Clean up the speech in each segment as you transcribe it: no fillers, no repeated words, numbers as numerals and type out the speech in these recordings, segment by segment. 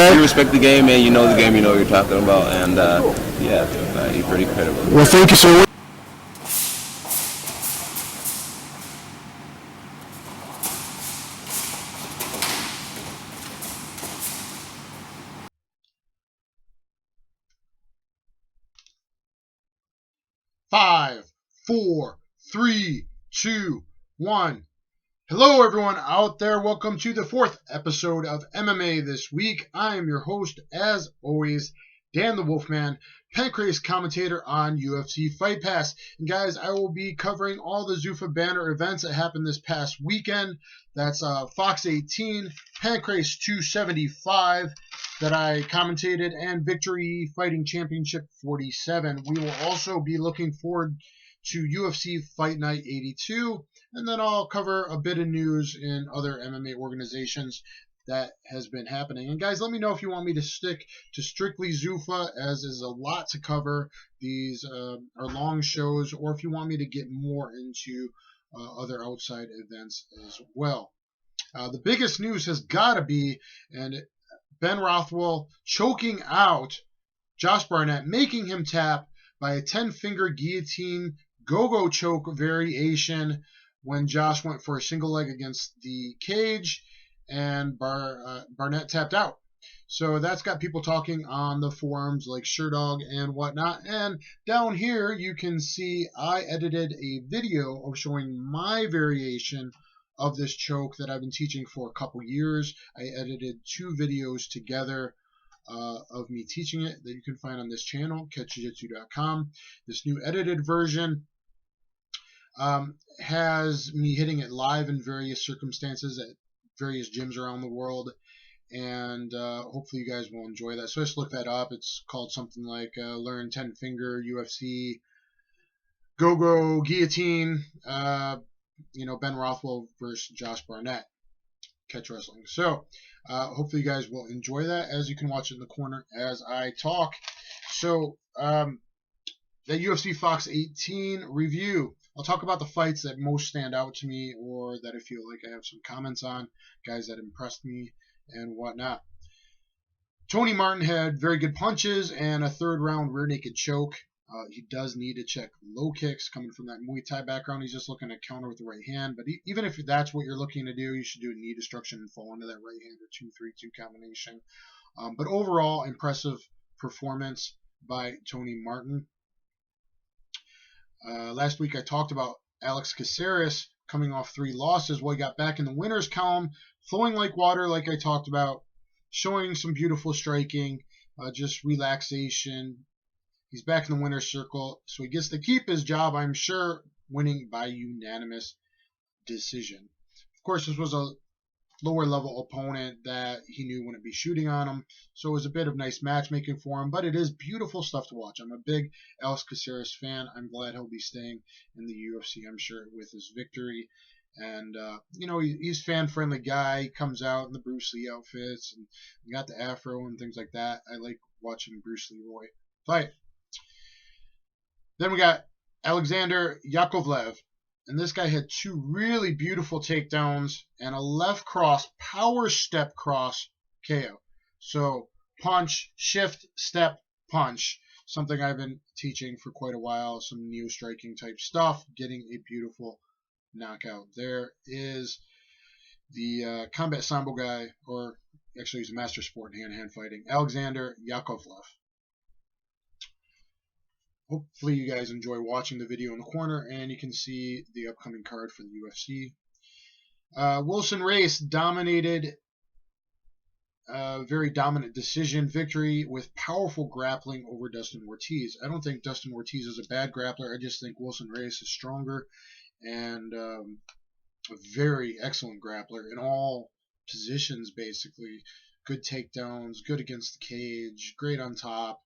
right? You respect the game, man. You know the game. You know what you're talking about, and you're pretty credible. Well, thank you so much. Five, 4, 3, 2, 1. Hello, everyone out there. Welcome to the 4th episode of MMA This Week. I am your host, as always, Dan the Wolfman, Pancrase commentator on UFC Fight Pass. And guys, I will be covering all the Zuffa banner events that happened this past weekend. That's Fox 18, Pancrase 275 that I commentated, and Victory Fighting Championship 47. We will also be looking forward to UFC Fight Night 82, and then I'll cover a bit of news in other MMA organizations that has been happening. And guys, let me know if you want me to stick to strictly Zuffa, as is a lot to cover. These are long shows, or if you want me to get more into other outside events as well. The biggest news has got to be Ben Rothwell choking out Josh Barnett, making him tap by a 10-finger guillotine go-go choke variation when Josh went for a single leg against the cage, and Barnett tapped out. So that's got people talking on the forums like Sherdog and whatnot. And down here you can see I edited a video of showing my variation of this choke that I've been teaching for a couple years. I edited 2 videos together of me teaching it that you can find on this channel, catchjiu-jitsu.com. This new edited version has me hitting it live in various circumstances at various gyms around the world, and hopefully you guys will enjoy that. So just look that up. It's called something like Learn 10-Finger UFC Go-Go Guillotine, Ben Rothwell versus Josh Barnett, Catch Wrestling. So hopefully you guys will enjoy that, as you can watch it in the corner as I talk. So the UFC Fox 18 review. I'll talk about the fights that most stand out to me, or that I feel like I have some comments on, guys that impressed me and whatnot. Tony Martin had very good punches and a 3rd-round rear naked choke. He does need to check low kicks coming from that Muay Thai background. He's just looking to counter with the right hand. But even if that's what you're looking to do, you should do knee destruction and fall into that right hand or 2-3-2 combination. But overall, impressive performance by Tony Martin. Last week I talked about Alex Caceres coming off 3 losses. Well, he got back in the winner's column, flowing like water, like I talked about, showing some beautiful striking, just relaxation. He's back in the winner's circle, so he gets to keep his job, I'm sure, winning by unanimous decision. Of course, this was a lower-level opponent that he knew wouldn't be shooting on him, so it was a bit of nice matchmaking for him, but it is beautiful stuff to watch. I'm a big Alex Caceres fan. I'm glad he'll be staying in the UFC, I'm sure, with his victory. And, he's a fan-friendly guy. He comes out in the Bruce Lee outfits, and got the afro and things like that. I like watching Bruce Leroy fight. Then we got Alexander Yakovlev. And this guy had 2 really beautiful takedowns and a left cross, power step cross KO. So punch, shift, step, punch. Something I've been teaching for quite a while. Some neo-striking type stuff. Getting a beautiful knockout. There is the combat sambo guy, or actually he's a master sport in hand-to-hand fighting, Alexander Yakovlev. Hopefully you guys enjoy watching the video in the corner, and you can see the upcoming card for the UFC. Wilson Reis dominated, very dominant decision victory with powerful grappling over Dustin Ortiz. I don't think Dustin Ortiz is a bad grappler. I just think Wilson Reis is stronger and a very excellent grappler in all positions, basically. Good takedowns, good against the cage, great on top.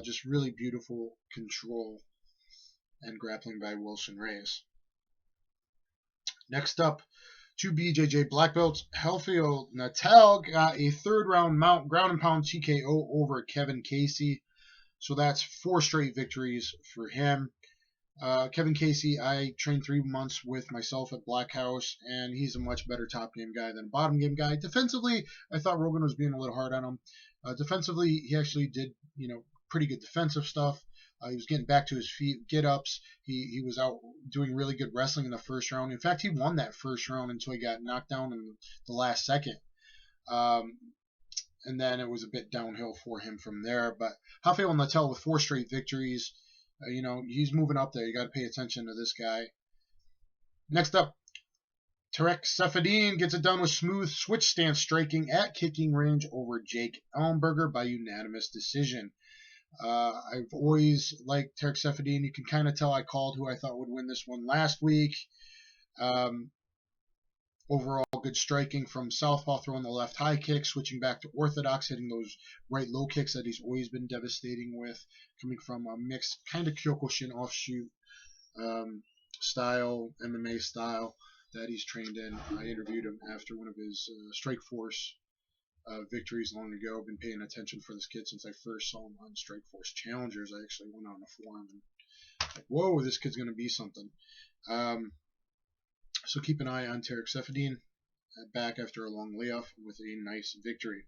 Just really beautiful control and grappling by Wilson Reis. Next up, 2 BJJ black belts. Rafael Natal got a 3rd-round ground and pound TKO over Kevin Casey. So that's 4 straight victories for him. Kevin Casey, I trained 3 months with myself at Black House, and he's a much better top game guy than a bottom game guy. Defensively, I thought Rogan was being a little hard on him. Defensively, he actually did, pretty good defensive stuff. He was getting back to his feet, get-ups. He was out doing really good wrestling in the first round. In fact, he won that first round until he got knocked down in the last second. And then it was a bit downhill for him from there. But Rafael Natal with 4 straight victories. He's moving up there. You got to pay attention to this guy. Next up, Tarek Seferdine gets it done with smooth switch stance striking at kicking range over Jake Ellenberger by unanimous decision. I've always liked Tarek Seferdine. You can kind of tell I called who I thought would win this one last week. Overall, good striking from southpaw, throwing the left high kick, switching back to orthodox, hitting those right low kicks that he's always been devastating with, coming from a mixed kind of Kyokushin offshoot style, MMA style that he's trained in. I interviewed him after one of his Strike Force victories long ago. I've been paying attention for this kid since I first saw him on Strike Force Challengers. I actually went on the forum and like, whoa, this kid's going to be something. So keep an eye on Tarek Seferdine, back after a long layoff with a nice victory.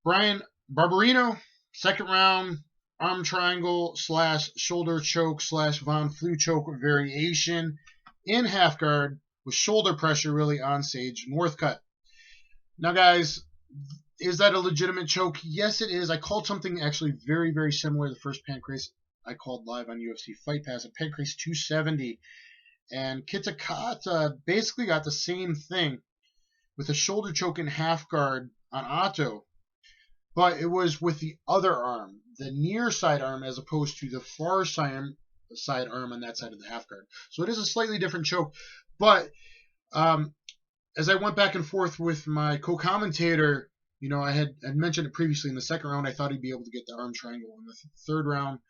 Brian Barberino, second round, arm triangle / shoulder choke / Von Flue choke variation in half guard with shoulder pressure really on Sage Northcutt. Now, guys, is that a legitimate choke? Yes, it is. I called something actually very, very similar. The first Pancrase I called live on UFC Fight Pass at Pancrase 270. And Kitakata basically got the same thing with a shoulder choke in half guard on Otto. But it was with the other arm, the near side arm, as opposed to the far side arm on that side of the half guard. So it is a slightly different choke. But as I went back and forth with my co-commentator, I had mentioned it previously in the second round. I thought he'd be able to get the arm triangle in the third round.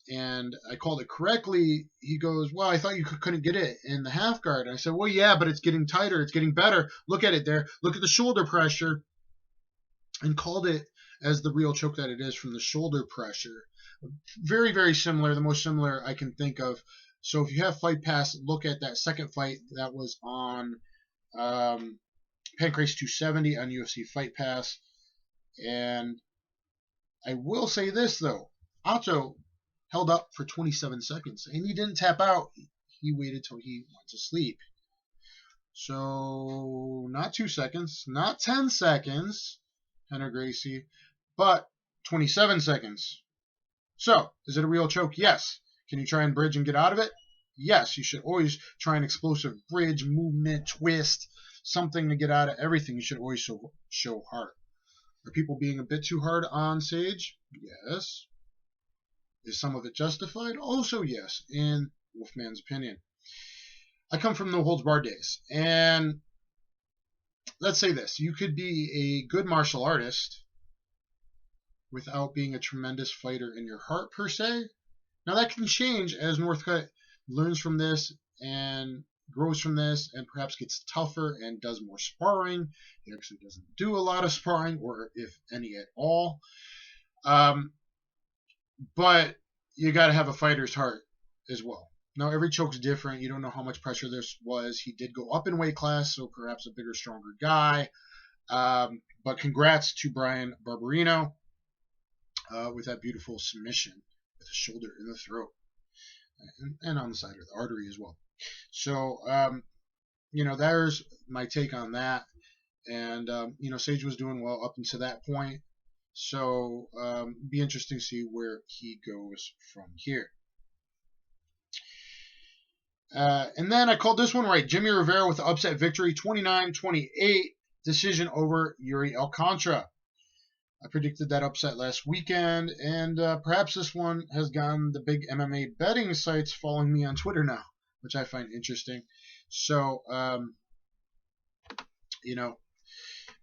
And I called it correctly. He goes, well, I thought you couldn't get it in the half guard. And I said, well, yeah, but it's getting tighter. It's getting better. Look at it there. Look at the shoulder pressure. And called it as the real choke that it is from the shoulder pressure. Very, very similar. The most similar I can think of. So if you have Fight Pass, look at that second fight that was on Pancrase 270 on UFC Fight Pass. And I will say this, though. Otto held up for 27 seconds, and he didn't tap out. He waited till he went to sleep. So, not 2 seconds, not 10 seconds, Hendricks, but 27 seconds. So, is it a real choke? Yes. Can you try and bridge and get out of it? Yes. You should always try an explosive bridge, movement, twist, something to get out of everything. You should always show heart. Are people being a bit too hard on Sage? Yes. Is some of it justified? Also yes, in Wolfman's opinion. I come from no holds barred days, and let's say this. You could be a good martial artist without being a tremendous fighter in your heart, per se. Now that can change as Northcutt learns from this and grows from this and perhaps gets tougher and does more sparring. He actually doesn't do a lot of sparring, or if any at all. But you got to have a fighter's heart as well. Now, every choke's different. You don't know how much pressure this was. He did go up in weight class, so perhaps a bigger, stronger guy. But congrats to Brian Barberino with that beautiful submission with the shoulder in the throat and on the side of the artery as well. So, there's my take on that. And, Sage was doing well up until that point. So, be interesting to see where he goes from here. And then I called this one right. Jimmy Rivera with the upset victory, 29-28, decision over Yuri Alcantara. I predicted that upset last weekend, and perhaps this one has gotten the big MMA betting sites following me on Twitter now, which I find interesting. So,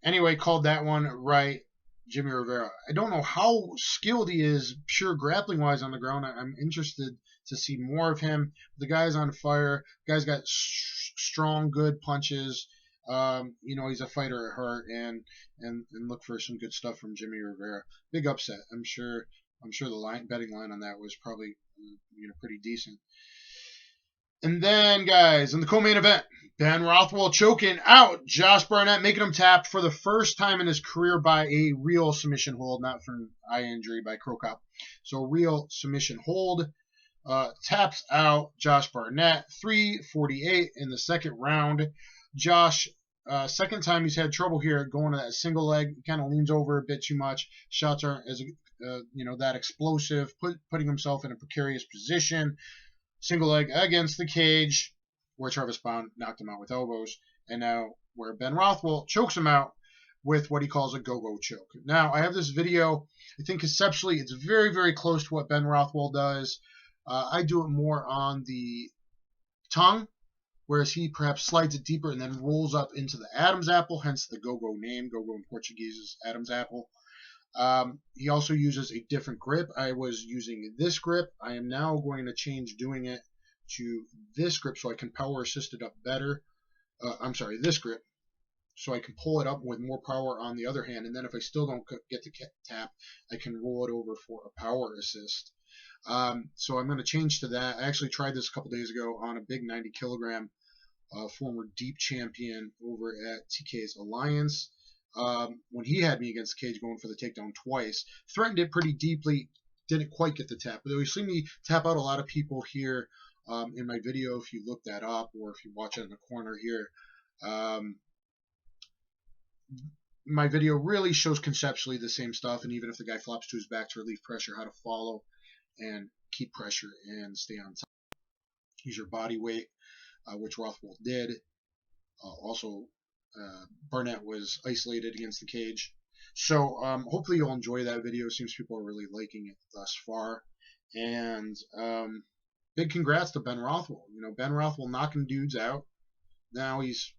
anyway, called that one right. Jimmy Rivera. I don't know how skilled he is, pure grappling-wise on the ground. I'm interested to see more of him. The guy's on fire. The guy's got strong, good punches. He's a fighter at heart, and look for some good stuff from Jimmy Rivera. Big upset. I'm sure the betting line on that was probably pretty decent. And then, guys, in the co-main event, Ben Rothwell choking out Josh Barnett, making him tap for the first time in his career by a real submission hold, not from eye injury by Krokop. So real submission hold. Taps out Josh Barnett, 3:48 in the second round. Josh, second time he's had trouble here going to that single leg. He kind of leans over a bit too much. Shots aren't as that explosive, putting himself in a precarious position. Single leg against the cage, where Travis Bond knocked him out with elbows, and now where Ben Rothwell chokes him out with what he calls a go-go choke. Now, I have this video. I think conceptually it's very, very close to what Ben Rothwell does. I do it more on the tongue, whereas he perhaps slides it deeper and then rolls up into the Adam's apple, hence the go-go name. Go-go in Portuguese is Adam's apple. He also uses a different grip. I was using this grip. I am now going to change doing it to this grip so I can power assist it up better. This grip. So I can pull it up with more power on the other hand. And then if I still don't get the tap, I can roll it over for a power assist. So I'm going to change to that. I actually tried this a couple days ago on a big 90 kilogram former deep champion over at TK's Alliance. When he had me against the cage going for the takedown twice, threatened it pretty deeply, didn't quite get the tap. But we've seen me tap out a lot of people here in my video, if you look that up, or if you watch it in the corner here. My video really shows conceptually the same stuff, and even if the guy flops to his back to relieve pressure, how to follow and keep pressure and stay on top. Use your body weight, which Rothwell did. Barnett was isolated against the cage. So hopefully you'll enjoy that video. Seems people are really liking it thus far. And big congrats to Ben Rothwell. Ben Rothwell knocking dudes out. Now he's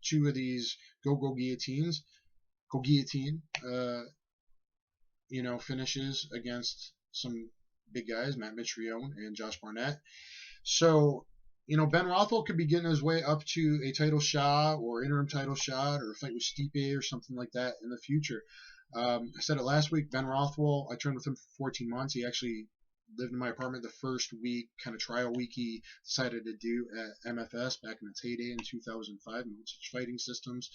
two of these go guillotines. Go guillotine. Finishes against some big guys, Matt Mitrione and Josh Barnett. So, Ben Rothwell could be getting his way up to a title shot or interim title shot or a fight with Stipe or something like that in the future. I said it last week, Ben Rothwell, I trained with him for 14 months. He actually lived in my apartment the first week, kind of trial week he decided to do at MFS back in its heyday in 2005, Such Fighting Systems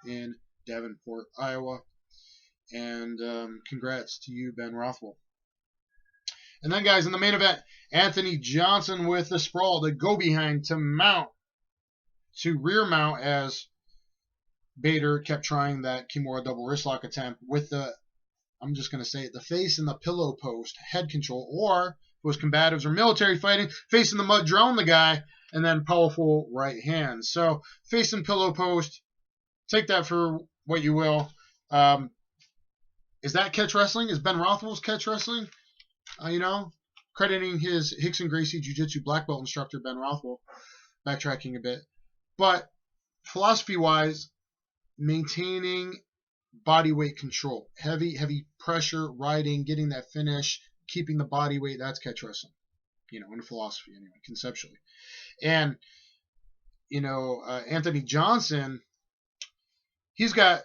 in Davenport, Iowa. And congrats to you, Ben Rothwell. And then, guys, in the main event, Anthony Johnson with the sprawl to go behind to rear mount as Bader kept trying that Kimura double wrist lock attempt with I'm just going to say it, the face in the pillow post, head control, or if it was combatives or military fighting, face in the mud, drone the guy, and then powerful right hand. So, face and pillow post, take that for what you will. Is that catch wrestling? Is Ben Rothwell's catch wrestling? Crediting his Rickson Gracie Jiu-Jitsu black belt instructor, Ben Rothwell, backtracking a bit. But philosophy-wise, maintaining body weight control, heavy pressure, riding, getting that finish, keeping the body weight, that's catch wrestling, in philosophy anyway, conceptually. And, Anthony Johnson, he's got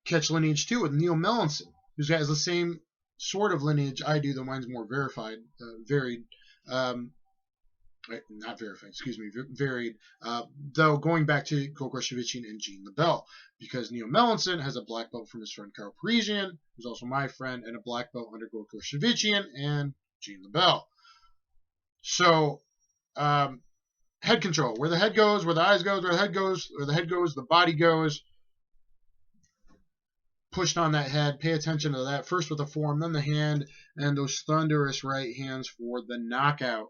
catch lineage too with Neil Melanson, who's got the same sort of lineage I do, though mine's more varied. Though going back to Gokor Shavichian and Gene LeBell, because Neil Melanson has a black belt from his friend Carl Parisian, who's also my friend, and a black belt under Gokor Shavichian and Gene LeBell. So, head control, where the head goes, where the eyes goes, where the head goes, where the head goes, the body goes. Pushed on that head, pay attention to that. First with the forearm, then the hand, and those thunderous right hands for the knockout.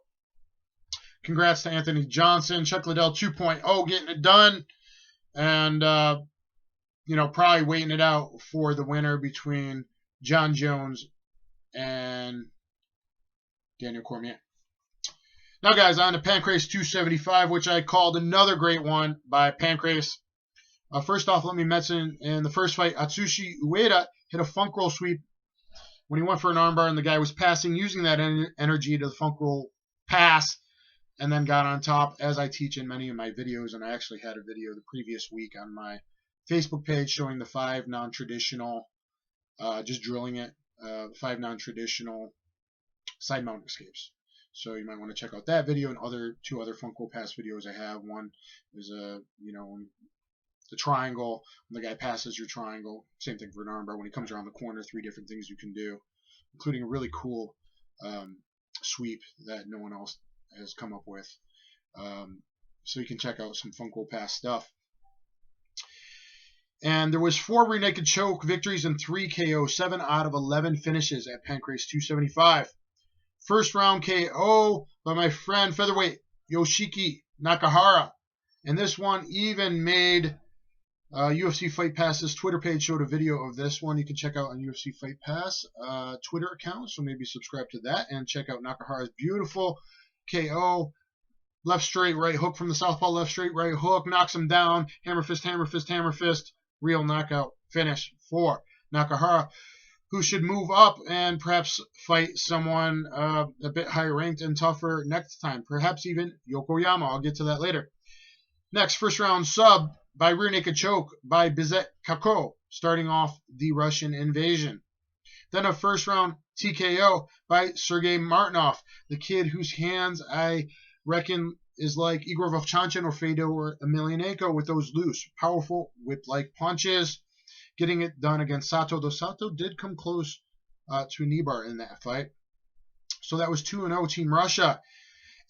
Congrats to Anthony Johnson. Chuck Liddell 2.0 getting it done. And, probably waiting it out for the winner between John Jones and Daniel Cormier. Now, guys, on to Pancrase 275, which I called another great one by Pancrase. First off, let me mention in the first fight, Atsushi Ueda hit a funk roll sweep when he went for an armbar, and the guy was passing, using that energy to the funk roll pass, and then got on top, as I teach in many of my videos. And I actually had a video the previous week on my Facebook page showing the 5 non-traditional, just drilling it, 5 non-traditional side mount escapes. So you might want to check out that video and two other Funko Pass videos I have. One is the triangle, when the guy passes your triangle. Same thing for an armbar. When he comes around the corner, 3 different things you can do, including a really cool sweep that no one else has come up with. So you can check out some Funko Pass stuff. And there was 4 rear naked choke victories and 3 KO, 7 out of 11 finishes at Pancrase 275. First round KO by my friend featherweight Yoshiki Nakahara. And this one even made UFC Fight Pass's Twitter page showed a video of this one. You can check out on UFC Fight Pass Twitter account. So maybe subscribe to that and check out Nakahara's beautiful KO. Left straight, right hook from the southpaw, left straight, right hook, knocks him down. Hammer fist, hammer fist, hammer fist. Real knockout finish for Nakahara, who should move up and perhaps fight someone a bit higher ranked and tougher next time. Perhaps even Yokoyama. I'll get to that later. Next, first round sub by rear naked choke by Bizet Kako, starting off the Russian invasion. Then a first round TKO by Sergey Martinov, the kid whose hands I reckon is like Igor Vovchanchin or Fedor Emelianenko with those loose, powerful whip-like punches. Getting it done against Sato, though Sato did come close to a knee bar in that fight. So that was 2-0 Team Russia.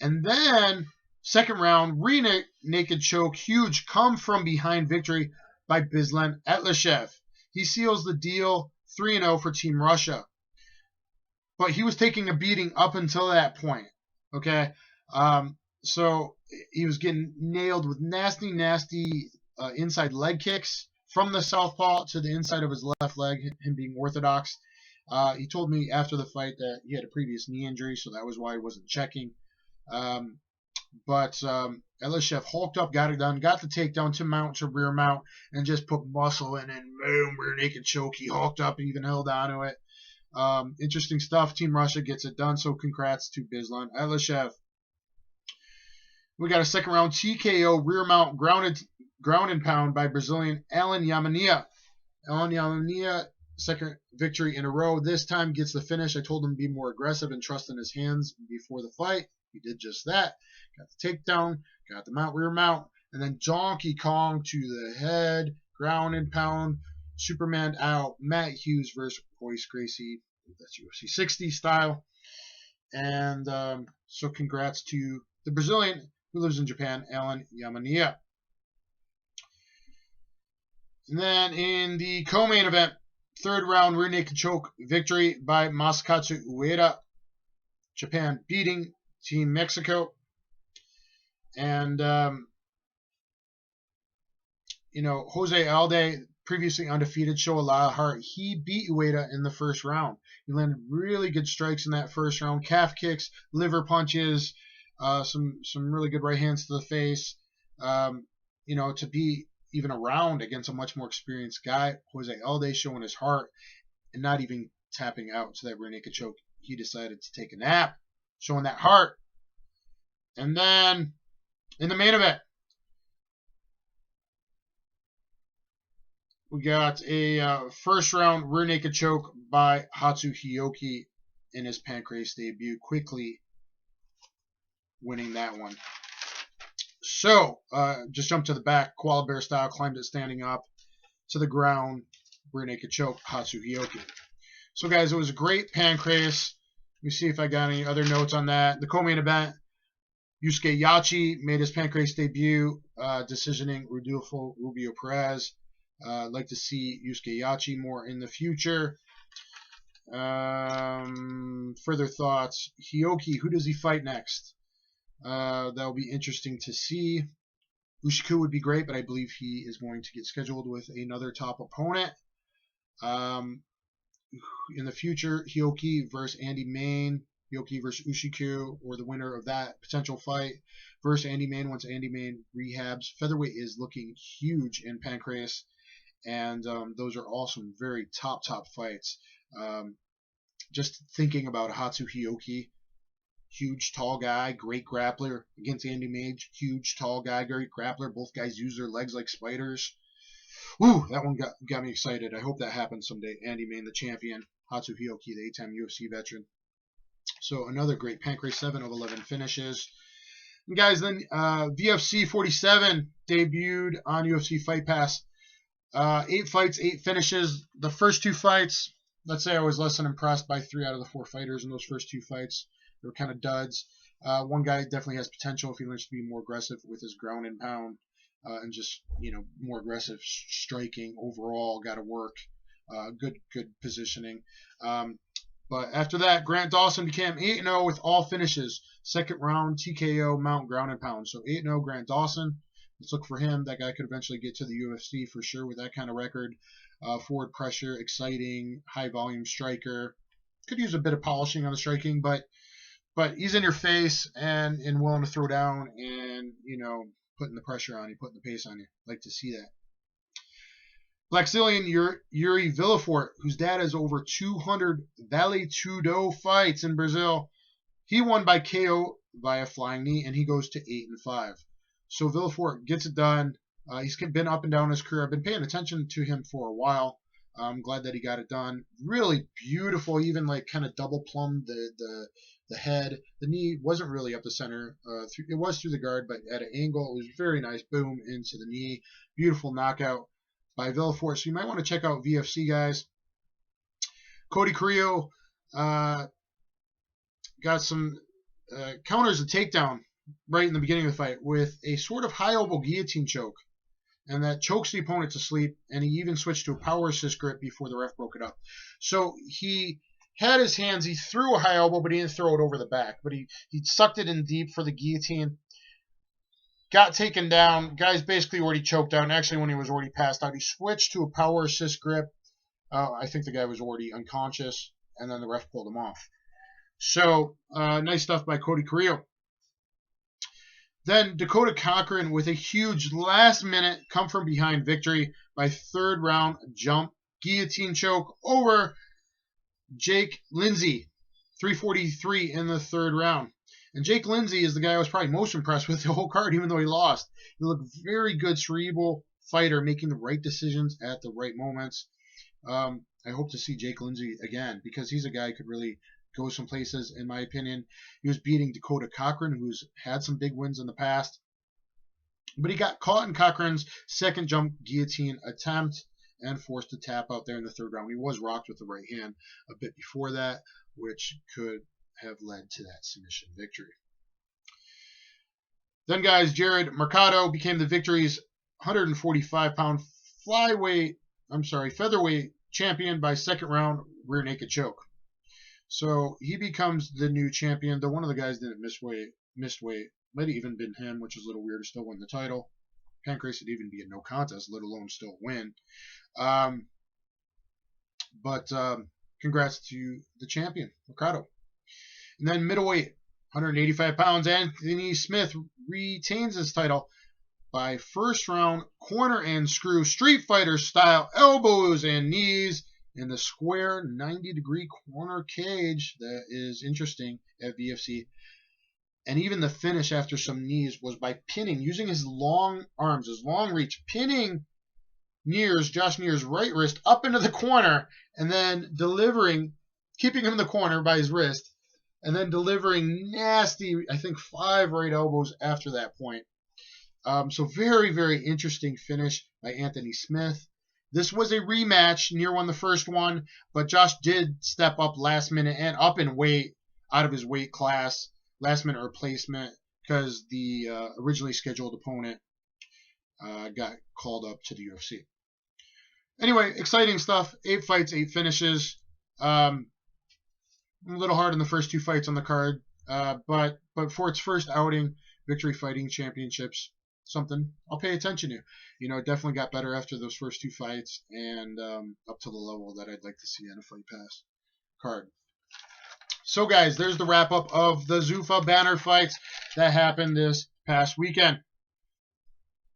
And then, second round, rear naked choke, huge come from behind victory by Bizlan Etlishev. He seals the deal, 3-0 for Team Russia. But he was taking a beating up until that point. Okay? So he was getting nailed with nasty inside leg kicks from the southpaw to the inside of his left leg, him being orthodox. He told me after the fight that he had a previous knee injury, so that was why he wasn't checking. But Elishev hulked up, got it done, got the takedown to mount to rear mount, and just put muscle in, and boom, rear naked choke. He hulked up, even held onto it. Interesting stuff. Team Russia gets it done, so congrats to Bizlan Elishev. We got a second round TKO rear mount ground and pound by Brazilian Alan Yamania. Alan Yamania, second victory in a row. This time gets the finish. I told him to be more aggressive and trust in his hands before the fight. He did just that. Got the takedown, got the mount, rear mount, and then Donkey Kong to the head, ground and pound, Superman out, Matt Hughes versus Royce Gracie. That's UFC 60 style. And so congrats to the Brazilian who lives in Japan, Alan Yamania. And then in the co-main event, third round rear naked choke victory by Masakatsu Ueda. Japan beating Team Mexico. And, Jose Alde, previously undefeated, show a lot of heart. He beat Ueda in the first round. He landed really good strikes in that first round. Calf kicks, liver punches, some really good right hands to the face. To be even around against a much more experienced guy, Jose Alde showing his heart and not even tapping out to that rear naked choke. He decided to take a nap, showing that heart. And then in the main event, we got a first round rear naked choke by Hatsu Hiyoki in his Pancrase debut, quickly winning that one. So, just jumped to the back, koala bear style, climbed it standing up to the ground, rear naked choke, Hatsu Hiyoki. So, guys, it was a great Pancrase. Let me see if I got any other notes on that. The co-main event, Yusuke Yachi made his Pancrase debut, decisioning Rodolfo Rubio Perez. I'd like to see Yusuke Yachi more in the future. Further thoughts. Hiyoki, who does he fight next? That'll be interesting to see. Ushiku would be great, but I believe he is going to get scheduled with another top opponent. In the future, Hiyoki versus Andy Main, Hiyoki versus Ushiku, or the winner of that potential fight versus Andy Main once Andy Main rehabs. Featherweight is looking huge in Pancrase, and those are all some very top fights. Just thinking about Hatsu Hiyoki, huge, tall guy, great grappler, against Andy Mage, huge, tall guy, great grappler. Both guys use their legs like spiders. Woo, that one got me excited. I hope that happens someday. Andy Main, the champion, Hatsu Hiyoki, the 8-time UFC veteran. So another great Pancrase, 7 of 11 finishes. And guys, then VFC 47 debuted on UFC Fight Pass. 8 fights, 8 finishes. The first 2 fights, let's say I was less than impressed by 3 out of the 4 fighters in those first 2 fights. They were kind of duds. One guy definitely has potential if he learns to be more aggressive with his ground and pound, and just more aggressive striking overall. Got to work. Good positioning. But after that, Grant Dawson became 8-0 with all finishes. Second round TKO, mount, ground and pound. So 8-0 Grant Dawson. Let's look for him. That guy could eventually get to the UFC for sure with that kind of record. Forward pressure, exciting, high volume striker. Could use a bit of polishing on the striking, but he's in your face and willing to throw down and putting the pressure on you, putting the pace on you. Like to see that. Blackzilian Yuri Villafort, whose dad has over 200 Vale Tudo fights in Brazil. He won by KO via flying knee, and he goes to 8-5. So Villafort gets it done. He's been up and down his career. I've been paying attention to him for a while. I'm glad that he got it done. Really beautiful, even like kind of double plumbed the head. The knee wasn't really up the center. It was through the guard, but at an angle. It was very nice. Boom, into the knee. Beautiful knockout by Villafort. So you might want to check out VFC, guys. Cody Carrillo got some counters a takedown right in the beginning of the fight with a sort of high elbow guillotine choke. And that chokes the opponent to sleep, and he even switched to a power assist grip before the ref broke it up. So he had his hands, he threw a high elbow, but he didn't throw it over the back. But he sucked it in deep for the guillotine. Got taken down. Guy's basically already choked out. And actually, when he was already passed out, he switched to a power assist grip. I think the guy was already unconscious, and then the ref pulled him off. So, nice stuff by Cody Carrillo. Then Dakota Cochran with a huge last-minute come-from-behind victory by third round jump guillotine choke over Jake Lindsay, 343 in the third round. And Jake Lindsay is the guy I was probably most impressed with the whole card, even though he lost. He looked very good, cerebral fighter, making the right decisions at the right moments. I hope to see Jake Lindsay again because he's a guy who could really go some places, in my opinion. He was beating Dakota Cochran, who's had some big wins in the past. But he got caught in Cochran's second jump guillotine attempt and forced to tap out there in the third round. He was rocked with the right hand a bit before that, which could have led to that submission victory. Then, guys, Jared Mercado became the victory's 145-pound featherweight champion by second round rear naked choke. So he becomes the new champion. Though one of the guys didn't missed weight. Might have even been him, which is a little weird to still win the title. Pancrase would even be a no contest, let alone still win. But congrats to the champion, Mercado. And then middleweight, 185 pounds, Anthony Smith retains his title by first round corner and screw Street Fighter style elbows and knees in the square 90-degree corner cage. That is interesting at VFC. And even the finish after some knees was by pinning, using his long arms, his long reach, pinning Josh Neer's right wrist up into the corner and then delivering, keeping him in the corner by his wrist, and then delivering nasty, I think 5 right elbows after that point. So very, very interesting finish by Anthony Smith. This was a rematch. Neer won the first one, but Josh did step up last minute and up in weight out of his weight class. Last minute replacement because the originally scheduled opponent got called up to the UFC. Anyway, exciting stuff. 8 fights, 8 finishes. A little hard in the first 2 fights on the card, but for its first outing, Victory Fighting Championships, something I'll pay attention to. It definitely got better after those first 2 fights and up to the level that I'd like to see on a Fight Pass card. So, guys, there's the wrap-up of the Zuffa banner fights that happened this past weekend.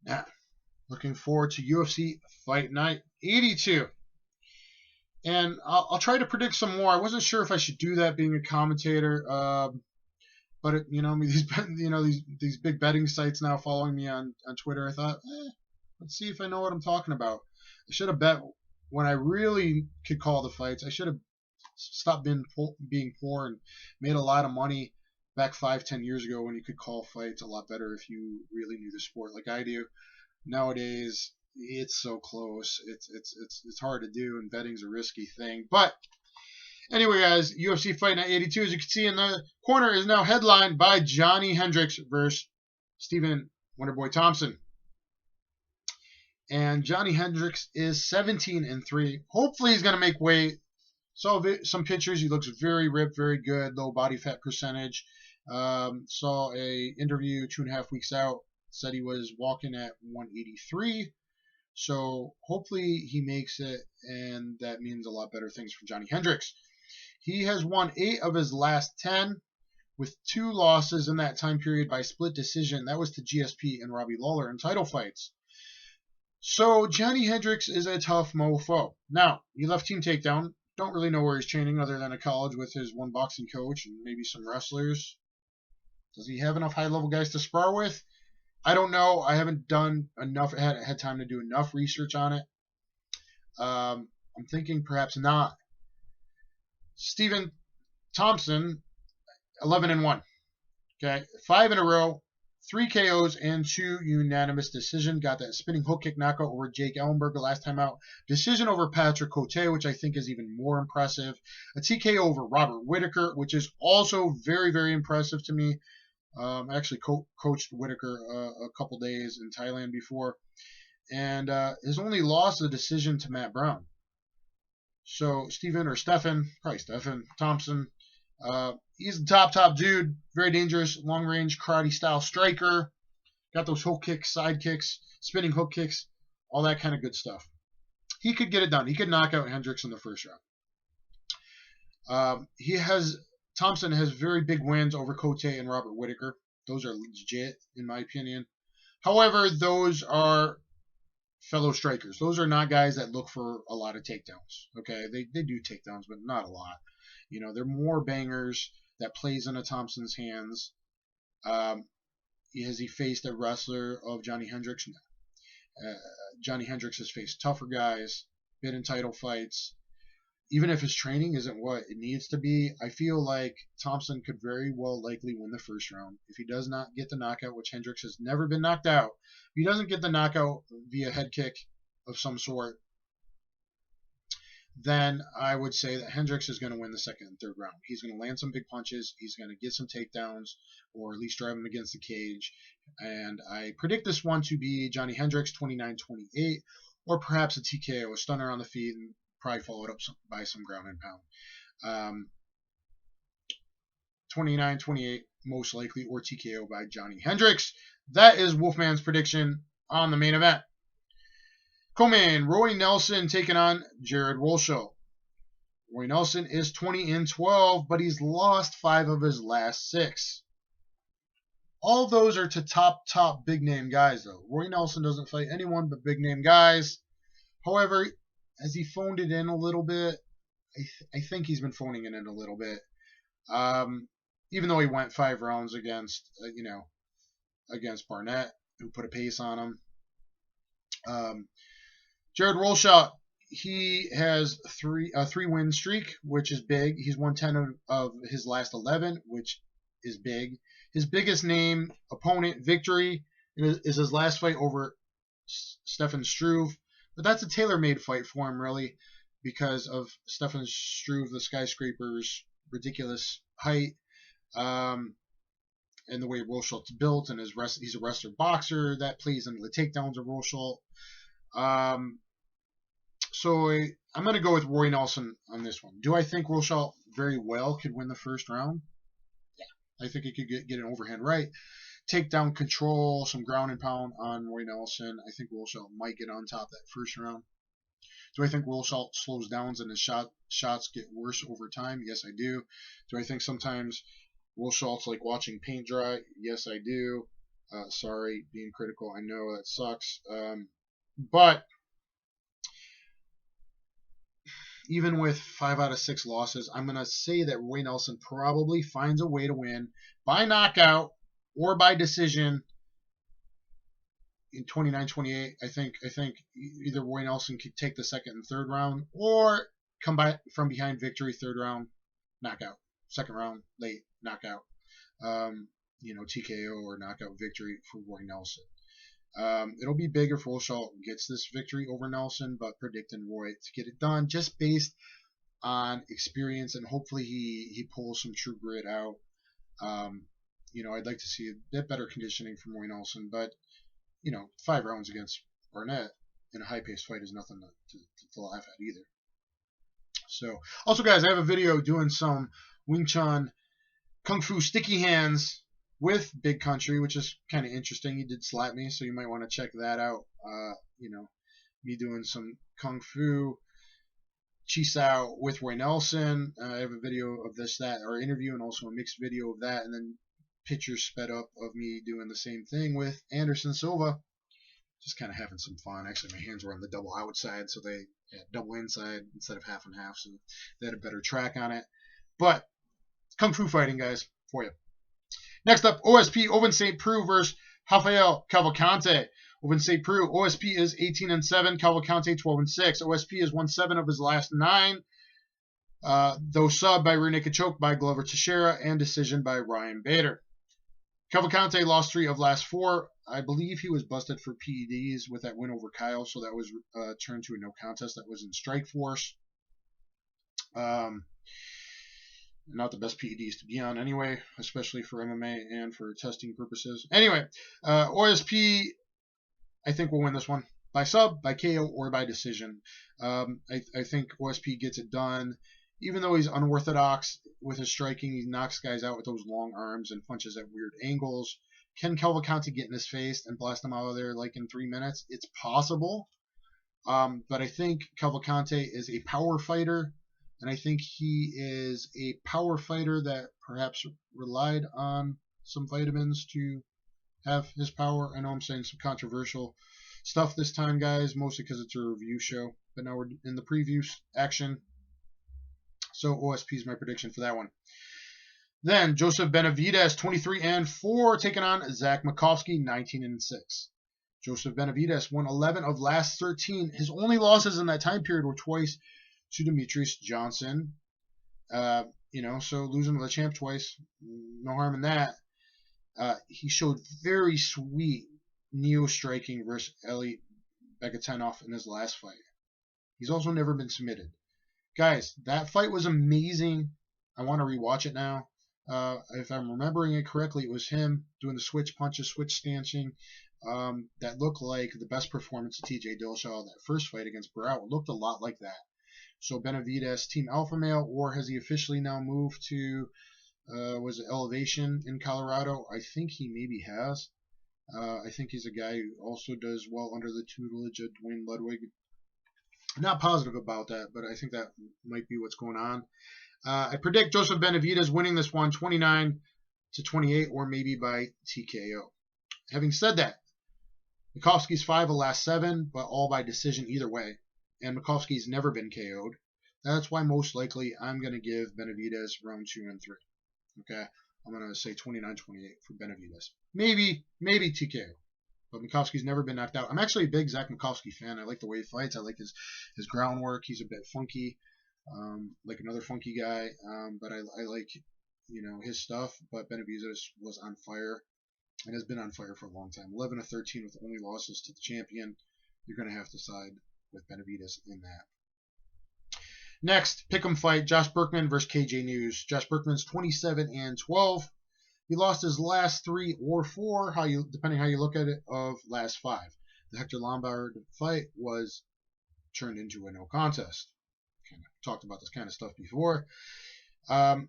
Now, looking forward to UFC Fight Night 82. And I'll try to predict some more. I wasn't sure if I should do that being a commentator, but these big betting sites now following me on Twitter. I thought, let's see if I know what I'm talking about. I should have bet when I really could call the fights. I should have stopped being poor and made a lot of money back 5-10 years ago when you could call fights a lot better if you really knew the sport like I do. Nowadays, it's so close. It's hard to do, and betting's a risky thing. But anyway, guys, UFC Fight Night 82, as you can see in the corner, is now headlined by Johnny Hendricks versus Stephen Wonderboy Thompson. And Johnny Hendricks is 17-3. Hopefully, he's going to make weight. Saw some pictures. He looks very ripped, very good, low body fat percentage. Saw a interview 2.5 weeks out. Said he was walking at 183. So hopefully he makes it, and that means a lot better things for Johnny Hendricks. He has won 8 of his last 10, with 2 losses in that time period by split decision. That was to GSP and Robbie Lawler in title fights. So Johnny Hendricks is a tough mofo. Now, he left Team Takedown. Don't really know where he's training other than a college with his one boxing coach and maybe some wrestlers. Does he have enough high-level guys to spar with? I don't know. I haven't done enough, had time to do enough research on it. I'm thinking perhaps not. Stephen Thompson, 11-1. Okay, 5 in a row, 3 KOs and 2 unanimous decision. Got that spinning hook kick knockout over Jake Ellenberger last time out. Decision over Patrick Cote, which I think is even more impressive. A TKO over Robert Whitaker, which is also very, very impressive to me. I actually coached Whitaker a couple days in Thailand before. And his only loss is a decision to Matt Brown. So Stephen Thompson, he's a top dude. Very dangerous, long-range karate-style striker. Got those hook kicks, side kicks, spinning hook kicks, all that kind of good stuff. He could get it done. He could knock out Hendricks in the first round. Thompson has very big wins over Cote and Robert Whitaker. Those are legit, in my opinion. However, those are fellow strikers. Those are not guys that look for a lot of takedowns. Okay, they do takedowns, but not a lot. You know, they're more bangers that plays into Thompson's hands. Has he faced a wrestler of Johnny Hendricks? No. Johnny Hendricks has faced tougher guys, been in title fights. Even if his training isn't what it needs to be, I feel like Thompson could very well likely win the first round. If he does not get the knockout, which Hendricks has never been knocked out, if he doesn't get the knockout via head kick of some sort, then I would say that Hendricks is going to win the second and third round. He's going to land some big punches. He's going to get some takedowns, or at least drive him against the cage. And I predict this one to be Johnny Hendricks 29-28, or perhaps a TKO, a stunner on the feet, and probably followed up by some ground and pound. 29-28, most likely, or TKO by Johnny Hendricks. That is Wolfman's prediction on the main event. Co-main, Roy Nelson taking on Jared Wolschow. Roy Nelson is 20-12, but he's lost 5 of his last 6. All of those are to top big name guys, though. Roy Nelson doesn't fight anyone but big name guys. However, has he phoned it in a little bit? I think he's been phoning it in a little bit. Even though he went 5 rounds against Barnett, who put a pace on him. Jared Wolschow, he has a 3-win streak, which is big. He's won 10 of his last 11, which is big. His biggest name opponent victory is his last fight over Stefan Struve. But that's a tailor-made fight for him, really, because of Stefan Struve, the skyscraper's ridiculous height, and the way Wolschow's built, and he's a wrestler boxer that plays into the takedowns of Wolschow. So I'm going to go with Roy Nelson on this one. Do I think Wolschow very well could win the first round? Yeah, I think he could get an overhand right. Takedown control, some ground and pound on Roy Nelson. I think Wolschow might get on top that first round. Do I think Wolschow slows down and his shots get worse over time? Yes, I do. Do I think sometimes Wolschow's like watching paint dry? Yes, I do. Sorry, being critical. I know that sucks. But even with 5 out of 6 losses, I'm going to say that Roy Nelson probably finds a way to win by knockout or by decision in 29-28. I think either Roy Nelson could take the second and third round, or come by from behind victory, third round, knockout. Second round, late, knockout. TKO or knockout victory for Roy Nelson. It'll be big if Rosal gets this victory over Nelson, but predicting Roy to get it done just based on experience, and hopefully he pulls some true grit out. I'd like to see a bit better conditioning from Roy Nelson, but 5 rounds against Barnett in a high-paced fight is nothing to laugh at either. So, also guys, I have a video doing some Wing Chun Kung Fu sticky hands with Big Country, which is kind of interesting. He did slap me, so you might want to check that out. Me doing some Kung Fu Chi Sao with Roy Nelson. I have a video of our interview, and also a mixed video of that, and then pictures sped up of me doing the same thing with Anderson Silva. Just kind of having some fun. Actually, my hands were on the double outside, so they had double inside instead of half and half, so they had a better track on it. But Kung Fu fighting, guys, for you. Next up, OSP Owen St. Preux versus Rafael Cavalcante. Owen St. Preux, OSP is 18-7, Cavalcante 12-6. OSP has won 7 of his last 9, though sub by rear naked choke by Glover Teixeira and decision by Ryan Bader. Cavalcante lost 3 of last 4. I believe he was busted for PEDs with that win over Kyle, so that was turned to a no contest. That was in Strikeforce. Not the best PEDs to be on anyway, especially for MMA and for testing purposes. Anyway, OSP, I think, will win this one by sub, by KO, or by decision. I think OSP gets it done. Even though he's unorthodox with his striking, he knocks guys out with those long arms and punches at weird angles. Can Cavalcante get in his face and blast him out of there like in 3 minutes? It's possible. But I think Cavalcante is a power fighter. And I think he is a power fighter that perhaps relied on some vitamins to have his power. I know I'm saying some controversial stuff this time, guys, mostly because it's a review show. But now we're in the preview action. So OSP is my prediction for that one. Then Joseph Benavidez, 23-4, taking on Zach Makovsky, 19-6. Joseph Benavidez won 11 of last 13. His only losses in that time period were twice to Demetrius Johnson. So losing to the champ twice, no harm in that. He showed very sweet neo-striking versus Eli Begatenov in his last fight. He's also never been submitted. Guys, that fight was amazing. I want to rewatch it now. If I'm remembering it correctly, it was him doing the switch punches, switch stancing. That looked like the best performance of TJ Dillashaw. That first fight against Barrett looked a lot like that. So Benavidez, Team Alpha Male, or has he officially now moved to, was it Elevation in Colorado? I think he maybe has. I think he's a guy who also does well under the tutelage of Dwayne Ludwig. I'm not positive about that, but I think that might be what's going on. I predict Joseph Benavidez winning this one 29-28, or maybe by TKO. Having said that, Makovsky's 5 of last 7, but all by decision either way. And Makovsky's never been KO'd. That's why most likely I'm going to give Benavidez round 2 and 3. Okay? I'm going to say 29-28 for Benavidez. Maybe TKO. But Makovsky's never been knocked out. I'm actually a big Zach Makovsky fan. I like the way he fights. I like his groundwork. He's a bit funky, like another funky guy. But I like, his stuff. But Benavidez was on fire and has been on fire for a long time. 11-13 with only losses to the champion. You're going to have to side with Benavidez in that. Next, pick'em fight: Josh Berkman versus KJ News. Josh Berkman's 27-12. He lost his last 3 or 4, depending how you look at it, of last 5. The Hector Lombard fight was turned into a no contest. Kind of talked about this kind of stuff before. He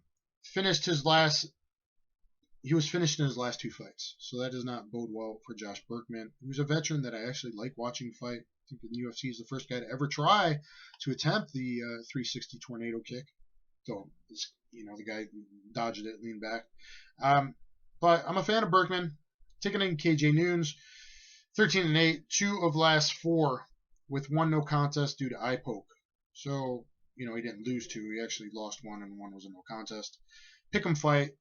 was finished in his last 2 fights, so that does not bode well for Josh Berkman. He was a veteran that I actually like watching fight. I think the UFC is the first guy to ever try to attempt the 360 tornado kick. So, the guy dodged it, leaned back. But I'm a fan of Berkman. Taking in KJ Nunes, 13-8, 2 of last 4, with 1 no contest due to eye poke. So, he didn't lose 2. He actually lost 1, and 1 was a no contest. Pick'em fight.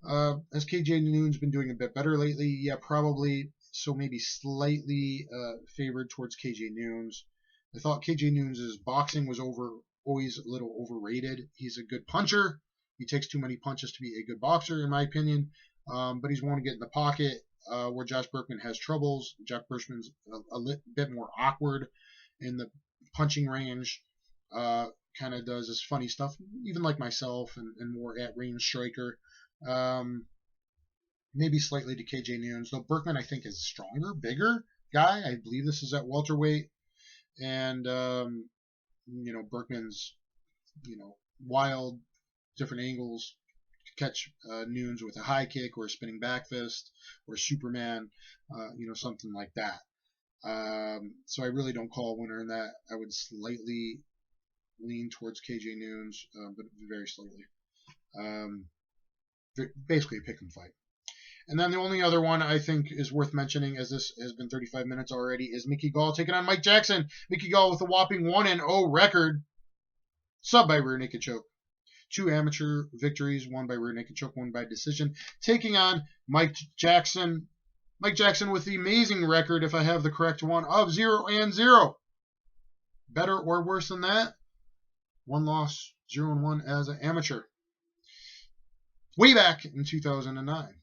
Has KJ Nunes been doing a bit better lately? Yeah, probably. So maybe slightly favored towards KJ Nunes. I thought KJ Nunes' boxing was always a little overrated. He's a good puncher. He takes too many punches to be a good boxer, in my opinion. But he's one to get in the pocket, where Josh Burkman has troubles. Josh Burkman's a bit more awkward in the punching range. Kind of does this funny stuff, even like myself, and more at-range striker. Maybe slightly to KJ Noons, though Burkman, I think, is stronger, bigger guy. I believe this is at welterweight. And, Burkman's, wild, different angles. Catch Noons with a high kick or a spinning back fist or a Superman, something like that. So I really don't call a winner in that. I would slightly lean towards KJ Noons, but very slightly. Basically a pick 'em fight. And then the only other one I think is worth mentioning, as this has been 35 minutes already, is Mickey Gall taking on Mike Jackson. Mickey Gall with a whopping 1-0 record, sub by rear naked choke. 2 amateur victories, 1 by rear naked choke, 1 by decision, taking on Mike Jackson. Mike Jackson with the amazing record, if I have the correct one, of 0-0. Better or worse than that? 1 loss, 0-1 as an amateur. Way back in 2009.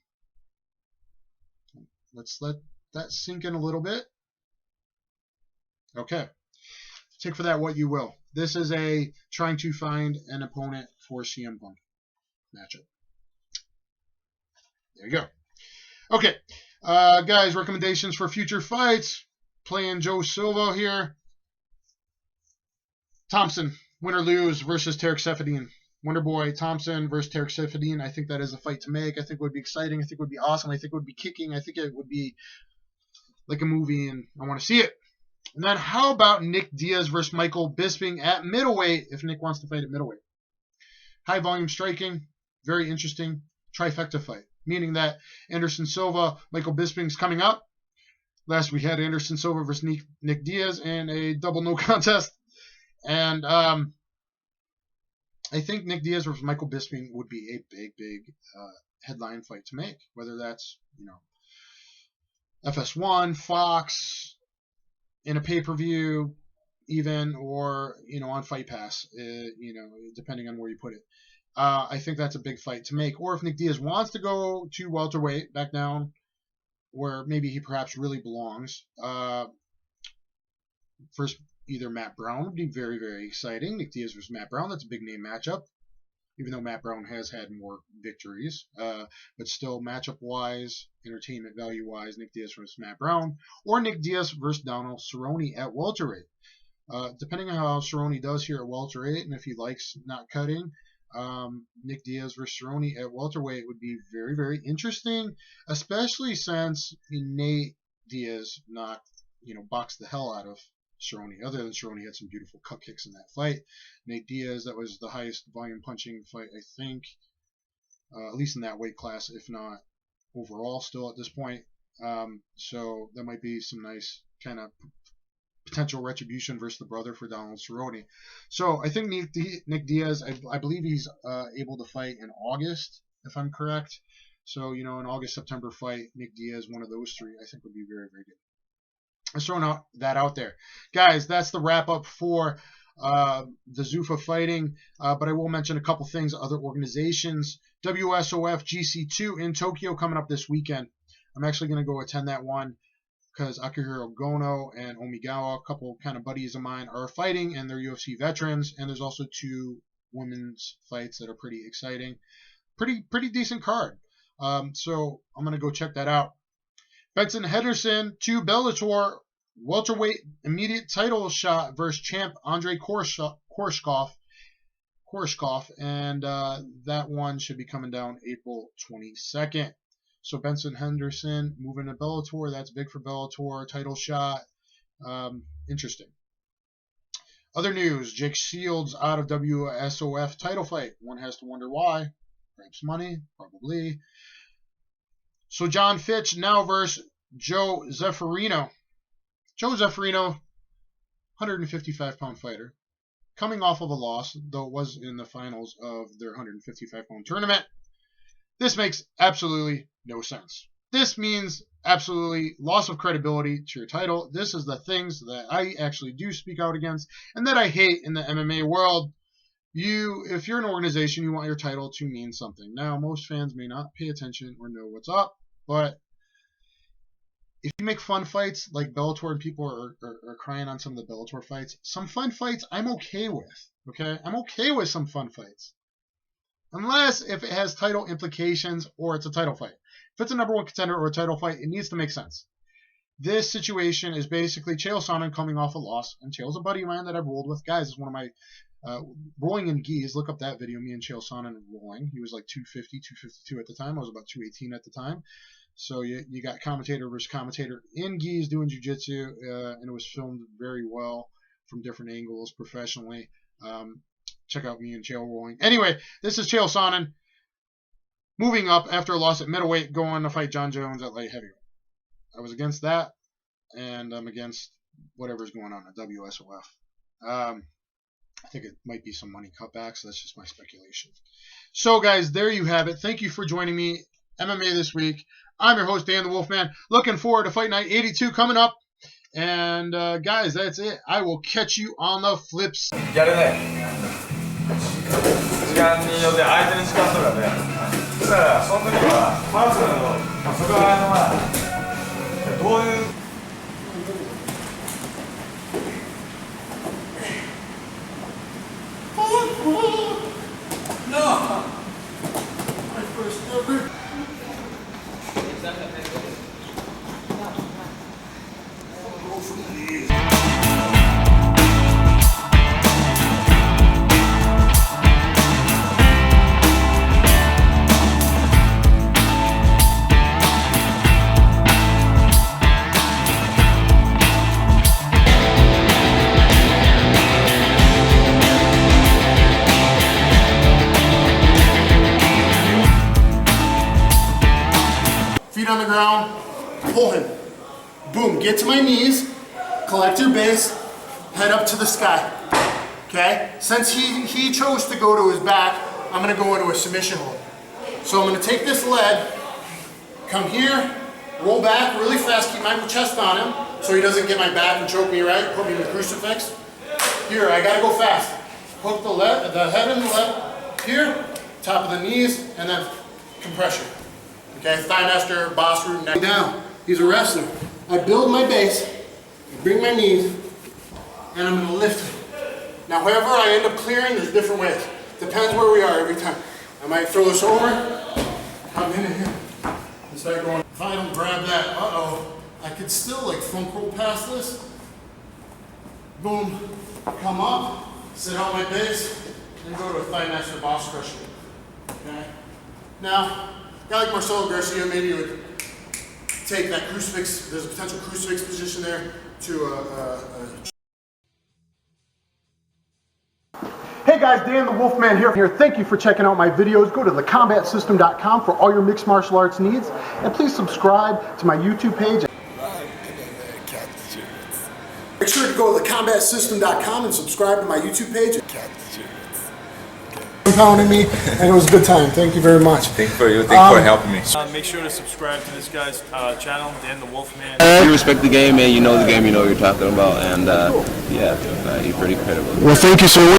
Let's let that sink in a little bit. Okay. Take for that what you will. This is a trying to find an opponent for CM Punk matchup. There you go. Okay. Guys, recommendations for future fights. Playing Joe Silva here. Thompson, win or lose, versus Tarek Seferdine. Wonderboy Thompson versus Tarek Seferdine. I think that is a fight to make. I think it would be exciting. I think it would be awesome. I think it would be kicking. I think it would be like a movie, and I want to see it. And then how about Nick Diaz versus Michael Bisping at middleweight, if Nick wants to fight at middleweight? High volume striking, very interesting trifecta fight, meaning that Anderson Silva, Michael Bisping's coming up. Last we had Anderson Silva versus Nick Diaz in a double no contest. And I think Nick Diaz versus Michael Bisping would be a big headline fight to make. Whether that's, FS1, Fox, in a pay-per-view, even, or, on Fight Pass, depending on where you put it. I think that's a big fight to make. Or if Nick Diaz wants to go to welterweight, back down, where maybe he perhaps really belongs, first, either Matt Brown would be very, very exciting. Nick Diaz versus Matt Brown, that's a big name matchup. Even though Matt Brown has had more victories. But still, matchup-wise, entertainment value-wise, Nick Diaz versus Matt Brown. Or Nick Diaz versus Donald Cerrone at welterweight. Depending on how Cerrone does here at welterweight, and if he likes not cutting, Nick Diaz versus Cerrone at welterweight would be very, very interesting. Especially since Nate Diaz boxed the hell out of Cerrone. Other than Cerrone had some beautiful cut kicks in that fight. Nate Diaz, that was the highest volume punching fight, I think, at least in that weight class, if not overall still at this point. So that might be some nice kind of potential retribution versus the brother for Donald Cerrone. So I think Nick Diaz, I believe he's able to fight in August, if I'm correct. So, an August-September fight, Nick Diaz, one of those 3, I think would be very, very good. Just throwing that out there. Guys, that's the wrap-up for the Zuffa fighting. But I will mention a couple things, other organizations. WSOF GC2 in Tokyo coming up this weekend. I'm actually going to go attend that one because Akihiro Gono and Omigawa, a couple kind of buddies of mine, are fighting, and they're UFC veterans. And there's also 2 women's fights that are pretty exciting. Pretty decent card. So I'm going to go check that out. Benson Henderson to Bellator, welterweight immediate title shot versus champ Andrei Koreshkov, and that one should be coming down April 22nd. So Benson Henderson moving to Bellator, that's big for Bellator, title shot, interesting. Other news, Jake Shields out of WSOF title fight. One has to wonder why. Perhaps money, probably. So John Fitch now versus Joe Zeffirino. Joe Zeffirino, 155-pound fighter, coming off of a loss, though it was in the finals of their 155-pound tournament. This makes absolutely no sense. This means absolutely loss of credibility to your title. This is the things that I actually do speak out against and that I hate in the MMA world. If you're an organization, you want your title to mean something. Now, most fans may not pay attention or know what's up, but if you make fun fights like Bellator and people are crying on some of the Bellator fights, some fun fights I'm okay with. Okay? I'm okay with some fun fights. Unless if it has title implications or it's a title fight. If it's a number one contender or a title fight, it needs to make sense. This situation is basically Chael Sonnen coming off a loss. And Chael's a buddy of mine that I've rolled with. Guys, it's one of my rolling in geese. Look up that video, me and Chael Sonnen rolling. He was like 250, 252 at the time. I was about 218 at the time. So you got commentator versus commentator in geese doing jiu-jitsu. And it was filmed very well from different angles professionally. Check out me and Chael rolling. Anyway, this is Chael Sonnen moving up after a loss at middleweight, going to fight John Jones at light heavyweight. I was against that, and I'm against whatever's going on at WSOF. I think it might be some money cutbacks. So that's just my speculation. So, guys, there you have it. Thank you for joining me. MMA this week. I'm your host, Dan the Wolfman. Looking forward to Fight Night 82 coming up. And, guys, that's it. I will catch you on the flips. やるね。時間によって相手の時間とかね。だからその時はまず外側のどういう。No. My first ever. Feet on the ground, pull him. Boom, get to my knees, collect your base, head up to the sky. Okay? Since he chose to go to his back, I'm gonna go into a submission hold. So I'm gonna take this leg, come here, roll back really fast, keep my chest on him so he doesn't get my back and choke me, right? Put me in the crucifix. Here, I gotta go fast. Hook the head and the leg, here, top of the knees, and then compression. Okay, thigh master, boss root, neck down. He's a wrestler. I build my base, bring my knees, and I'm gonna lift it. Now, wherever I end up clearing, there's different ways. Depends where we are every time. I might throw this over, come in here, and start going. If I don't grab that, I could still like funk roll past this. Boom, come up, sit on my base, and go to a thigh master boss crusher. Okay? Now, a guy like Marcelo Garcia maybe would take that crucifix, there's a potential crucifix position there to Hey guys, Dan the Wolfman here. Thank you for checking out my videos. Go to thecombatsystem.com for all your mixed martial arts needs. And please subscribe to my YouTube page. Make sure to go to thecombatsystem.com and subscribe to my YouTube page. Pounding me, and it was a good time. Thank you very much. Thank you for you. Thank you for helping me. Make sure to subscribe to this guy's channel, Dan the Wolfman. You respect the game, man. You know the game. You know what you're talking about, and yeah, you're pretty credible. Well, thank you so much.